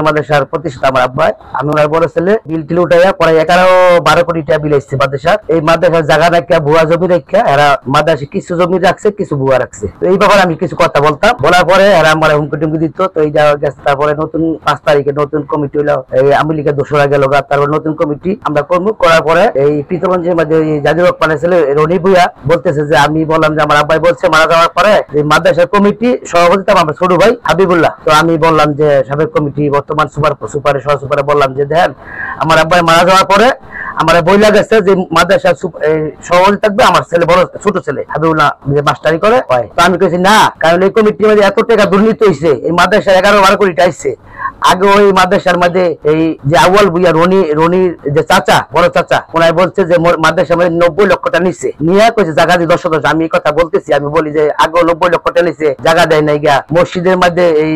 মাদ্রাসার প্রতিষ্ঠাতা আমার আব্বাই, আমি ওনার বড় ছেলে। বিল টিল উঠাইয়া পরে 11-12 কোটি টাকা বিল আসছে মাদ্রাসার। এই মাদ্রাসার জায়গা রাখা ভুয়া জমি রাখা এরা মাদ্রাসা কিছু জমি রাখছে, কিছু ভুয়া রাখছে। তো এই ব্যাপারে আমি কিছু কথা বলতাম, বলার পরে এরা আমার হুমকি টুমকি দিত। তো এই যাওয়া গেছে। তারপরে নতুন 5 তারিখে নতুন কমিটি হইলো, এই আওয়ামী লীগের দোসরা গেল। তারপর নতুন কমিটি আমরা করবো। করার পরে এই পিতগঞ্জের মধ্যে জাজির রহমানের ছেলে রনি ভুইয়া বলতেছে যে আমি বললাম যে আমার আব্বাই বলছে মারা যাওয়ার পরে এই মাদ্রাসার কমিটি সভাপতি আমার ছোট ভাই হাবিবুল্লাহ। তো আমি বললাম যে সাবেক কমিটি বর্তমান সুপারে সহ সুপারে বললাম যে দেখেন আমার আব্বাই মারা যাওয়ার পরে আমার বই লাগেছে যে মাদ্রাসার সভাপতি থাকবে আমার ছেলে, বড় ছোট ছেলে হাবিবুল্লাহ, যে মাস্টারি করে। তো আমি কেছি না, কারণ এই কমিটির মধ্যে এত টাকা দুর্নীতি হয়েছে, এই মাদ্রাসার 11-12 কোটি টাকা আসছে। আগে ওই মাদ্রাসার মধ্যে এই যে আউয়াল ভুইয়া রনির যে চাচা, বড় চাচা, ওনায় বলছে যে মাদ্রাসার মধ্যে 90 লক্ষ টাকা নিচ্ছে, নিয়ে কইছে জায়গা দিয়ে 10 আমি এই কথা বলতেছি। আমি বলি যে আগে 90 লক্ষ টাকা নিচ্ছে, জায়গা দেয় নাই গা। মসজিদের মধ্যে এই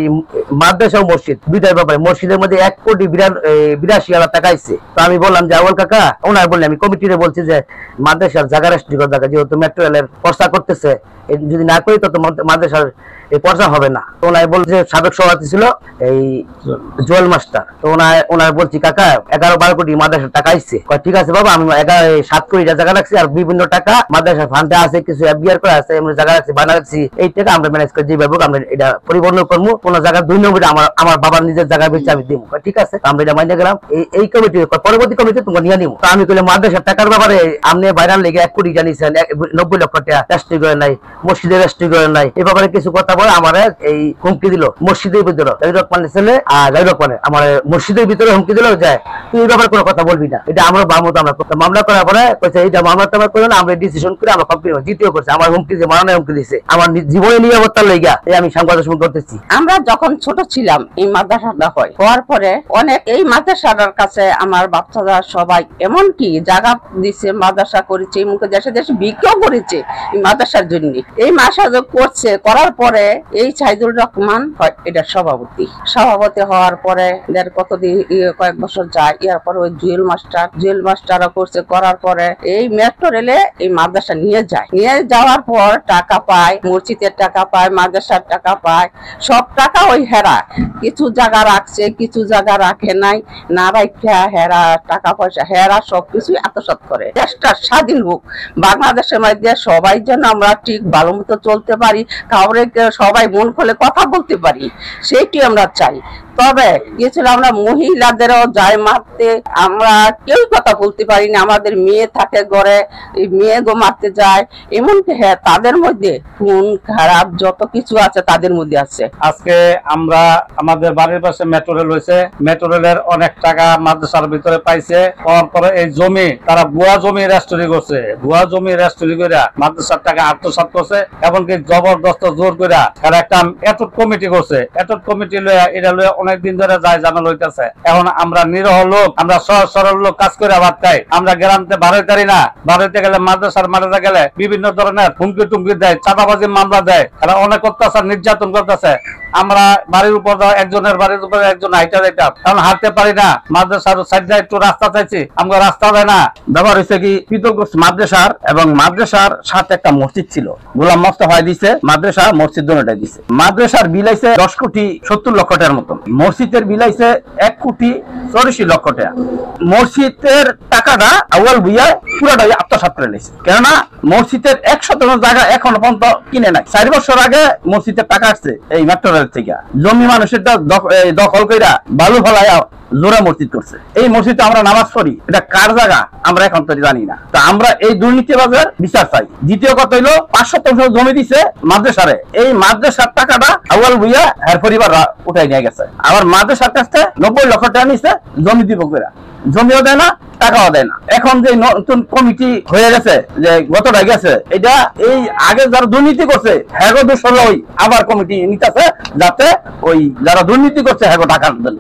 মাদ্রাসা ও মসজিদ দুইটার ব্যাপারে মসজিদের মধ্যে 1,82,00,000 টাকা আইছে। তো আমি বললাম যে আউয়াল কাকা, ওনার বললে আমি কমিটিতে বলছি যে মাদ্রাসার জায়গা রেস্ট্রি করা জায়গা, যেহেতু মেট্রো রেলের প্রস্তা করতেছে, যদি না করি তো মাদ্রাসার এই পর্চা হবে না। তো ওনার বলছে সাবেক সভাপতি ছিল এই জোয়েল মাস্টার। তো ওনার বলছি কাকা 11-12 কোটি মাদ্রাসার টাকা আসছে। ঠিক আছে বাবা, আমি 7 কোটি জায়গা রাখছি, আর বিভিন্ন টাকা মাদ্রাসার ফান্ডে আছে, কিছু এফবিআর করে আছে, এমনি জায়গা রাখছি, বানা রাখছি। এই টাকা আমরা ম্যানেজ করে যেভাবে আমরা এটা পরিবর্তন করবো। কোন জায়গা 2 নম্বরে আমার বাবার নিজের জায়গা বেঁচে আমি দিব। ঠিক আছে, আমরা এটা মাইনে গেলাম। এই কমিটি পরবর্তী কমিটি তোমরা নিয়ে নিব। তো আমি কইলাম মাদ্রাসার টাকার ব্যাপারে আপনি বাইরান লেগে 1 কোটি জানিয়েছেন, 90 লক্ষ টাকা রেস্ট্রি করে নাই, মসজিদে রেস্ট্রি করে নাই। এই ব্যাপারে কিছু কথা বলে আমার এই হুমকি দিল মসজিদের ভিতরে। জাহিরুজ্জামানের ছেলে আর জাহিরুজ্জামানের আমার মসজিদের ভিতরে হুমকি দিল যে তুই এই ব্যাপারে কোনো কথা বলবি না, এটা আমরা মামলা করার পরে কইছে এইটা মামলা টামলা করে না, আমরা ডিসিশন করে আমরা কমপ্লিট দ্বিতীয় করছে। আমার হুমকি যে মারানোর হুমকি দিছে আমার জীবনে নিরাপত্তার লেগা, এই আমি সংবাদ করতেছি। আমরা যখন ছোট ছিলাম এই মাদ্রাসাটা হওয়ার পরে অনেক এই মাদ্রাসাটার কাছে আমার বাচ্চারা সবাই এমনকি জায়গা দিছে, মাদ্রাসা করেছে, মুখে দেশে দেশে বিক্রিও করেছে এই মাদ্রাসার জন্য। এই মাসা করছে, করার পরে এই সাইদুর রহমান এটা সভাপতি হওয়ার পরে কতদিন কয়েক বছর যায়, এর পরে ওই জুয়েল মাস্টারও করছে। করার পরে এই মেট্রো রেলে এই মাদ্রাসা নিয়ে যাওয়ার পর টাকা পায়, মসজিদের টাকা পায়, মাদ্রাসার টাকা পায়, সব টাকা ওই হেরা কিছু জায়গা রাখছে, কিছু জায়গা রাখে নাই, না রাখা হেরা টাকা পয়সা হেরা সবকিছু আত্মসাৎ করে। দেশটা স্বাধীন হোক, বাংলাদেশের মধ্যে সবাই যেন আমরা ঠিক ভালো মতো চলতে পারি, কাউরে সবাই মন খুলে কথা বলতে পারি, সেইটি আমরা চাই। তবে গিয়েছিল আমরা মহিলাদেরও যাই মারতে, আমরা কেউ কথা বলতে পারি না। আমাদের মেয়ে থাকে ঘরে, মেয়ে গো মারতে যায়, এমনকি হ্যাঁ তাদের মধ্যে খুন খারাপ যত কিছু আছে তাদের মধ্যে আছে। আজকে আমরা আমাদের বাড়ির পাশে মেট্রো রেল হয়েছে, মেট্রো রেলের অনেক টাকা মাদ্রাসার ভিতরে পাইছে। তারপরে এই জমি তারা ভুয়া জমি রেস্টরি করছে, ভুয়া জমি রেস্টরি করে মাদ্রাসার টাকা আত্মসাৎ করছে। এমনকি জবরদস্ত জোর করে তারা একটা এটুট কমিটি করছে। এটুট কমিটি লইয়া এটা লইয়া অনেকদিন ধরে যায় ঝামেলা হইতেছে। এখন আমরা নিরহ লোক, আমরা সহজ সরল লোক কাজ করে ভাত খাই। আমরা গ্রামতে বাড়াইতে না, বাড়াইতে গেলে মাদ্রাসার মারাতে গেলে বিভিন্ন ধরনের হুমকি টুমকি দেয়, চাঁদাবাজি মামলা দেয়, এরা অনেক অত্যাচার নির্যাতন করতেছে। আমরা বাড়ির উপর একজনের বাড়ির উপরে একজন হাইটা যাইতাম, এখন হাঁটতে পারি না। মাদ্রাসার সাইডে একটু রাস্তা চাইছি, আমরা রাস্তা দেয় না। ব্যাপার হয়েছে কি, পিতলগঞ্জ মাদ্রাসার এবং মাদ্রাসার সাথে একটা মসজিদ ছিল, গোলাম মোস্তফা দিছে, মাদ্রাসা মসজিদ দুটোটাই দিছে। মাদ্রাসার বিলাইছে 10,70,00,000 মতন, মসজিদের বিলাইছে 1,84,00,000 টাকা। মসজিদের টাকাটা আউয়াল ভুইয়া পুরাটাই আত্মসাৎ করে নিয়েছে, কেননা মসজিদের 1% জায়গা এখনো পর্যন্ত কিনে নাই। 4 বছর আগে মসজিদের টাকা আসছে এই মেট্রো রেল থেকে, জমি মানুষের দখল কইরা বালু ফেলাইয়া জোড়া মসজিদ করছে। এই মসজিদে আমরা নামাজ পড়ি, এটা কার জায়গা আমরা এখন তো জানি না। তা আমরা এই দুর্নীতিবাজের বিচার চাই। দ্বিতীয় কথা হইলো 5 জমি দিছে মাদ্রাসারে, এই মাদ্রাসার টাকাটা আউয়াল ভুইয়া এর পরিবার উঠাই নিয়ে গেছে। আবার মাদ্রাসার কাছে 90 লক্ষ টাকা নিছে জমি দিব করে, জমিও দেয় না, টাকাও দেয় না। এখন যে নতুন কমিটি হয়ে গেছে, যে গতটা গেছে, এটা এই আগে যারা দুর্নীতি করছে হ্যাগো দোষ হলো আবার কমিটি নিতেছে, যাতে ওই যারা দুর্নীতি করছে হ্যাগো টাকা দেন।